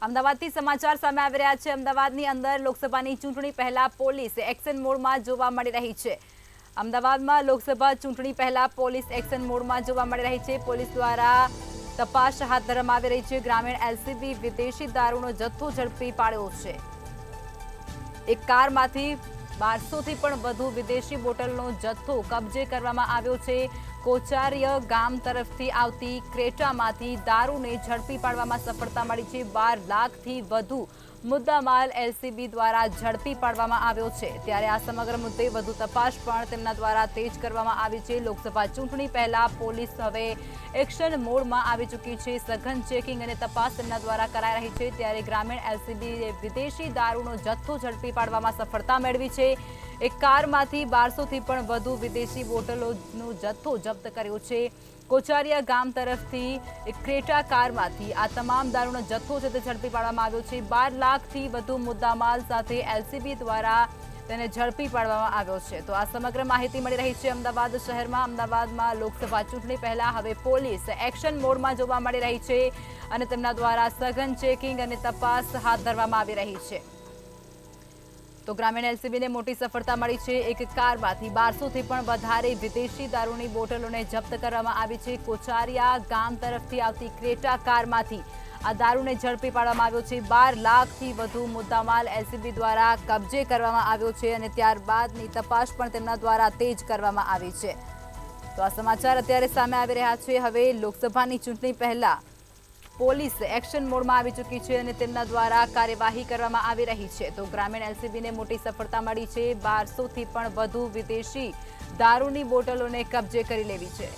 અમદાવાદથી સમાચાર સામે આવી રહ્યા છે। અમદાવાદની અંદર લોકસભાની ચૂંટણી પહેલા પોલીસ એક્શન મોડમાં જોવા મળી રહી છે। અમદાવાદમાં લોકસભા ચૂંટણી પહેલા પોલીસ એક્શન મોડમાં જોવા મળી રહી છે। પોલીસ દ્વારા તપાસ હાથ ધરવામાં આવી રહી છે। ગ્રામીણ એલસીબી વિદેશી દારૂનો જથ્થો ઝડપી પાડ્યો છે। એક કારમાંથી 1200થી પણ વધુ વિદેશી બોટલનો જથ્થો કબજે કરવામાં આવ્યો છે। કોચારિય ગામ તરફથી આવતી ક્રેટામાંથી દારૂને ઝડપી પાડવામાં સફળતા મળી છે। 12 લાખથી વધુ મુદ્દામાલ એલસીબી દ્વારા ઝડપી પાડવામાં આવ્યો છે। ત્યારે આ સમગ્ર મુદ્દે વધુ તપાસ પણ તેમના દ્વારા તેજ કરવામાં આવી છે। લોકસભા ચૂંટણી પહેલા પોલીસ હવે એક્શન મોડમાં આવી ચૂકી છે। સઘન ચેકિંગ અને તપાસ તેમના દ્વારા કરાઈ રહી છે। ત્યારે ગ્રામીણ એલસીબીએ વિદેશી દારૂનો જથ્થો ઝડપી પાડવામાં સફળતા મેળવી છે। એક કારમાંથી 1200થી પણ વધુ વિદેશી બોટલોનો જથ્થો જપ્ત કર્યો છે। કોચારિયા ગામ તરફથી એક ક્રેટા કારમાંથી આ તમામ દારૂનો જથ્થો છે તે ઝડપી પાડવામાં આવ્યો છે। 12 લાખથી વધુ મુદ્દામાલ સાથે એલસીબી દ્વારા તેને ઝડપી પાડવામાં આવ્યો છે। તો આ સમગ્ર માહિતી મળી રહી છે અમદાવાદ શહેરમાં। અમદાવાદમાં લોકસભા ચૂંટણી પહેલા હવે પોલીસ એક્શન મોડમાં જોવા મળી રહી છે અને તેમના દ્વારા સઘન ચેકિંગ અને તપાસ હાથ ધરવામાં આવી રહી છે। તો ગ્રામીણ એલસીબીને મોટી સફળતા મળી છે। એક કારમાંથી 1200થી પણ વધારે વિદેશી દારૂની બોટલોને જપ્ત કરવામાં આવી છે। કોચારિયા ગામ તરફથી આવતી ક્રેટા કારમાંથી આ દારૂને ઝડપી પાડવામાં આવ્યો છે। 12 લાખથી વધુ મુદ્દામાલ એલસીબી દ્વારા કબજે કરવામાં આવ્યો છે અને ત્યારબાદની તપાસ પણ તેમના દ્વારા તેજ કરવામાં આવી છે। તો આ સમાચાર અત્યારે સામે આવી રહ્યા છે। હવે લોકસભાની ચૂંટણી પહેલા પોલીસ એક્શન મોડમાં આવી ચૂકી છે અને તેમના દ્વારા કાર્યવાહી કરવામાં આવી રહી છે। તો ગ્રામીણ એલસીબીને મોટી સફળતા મળી છે। 1200થી પણ વધુ વિદેશી દારૂની બોટલોને કબજે કરી લેવી છે।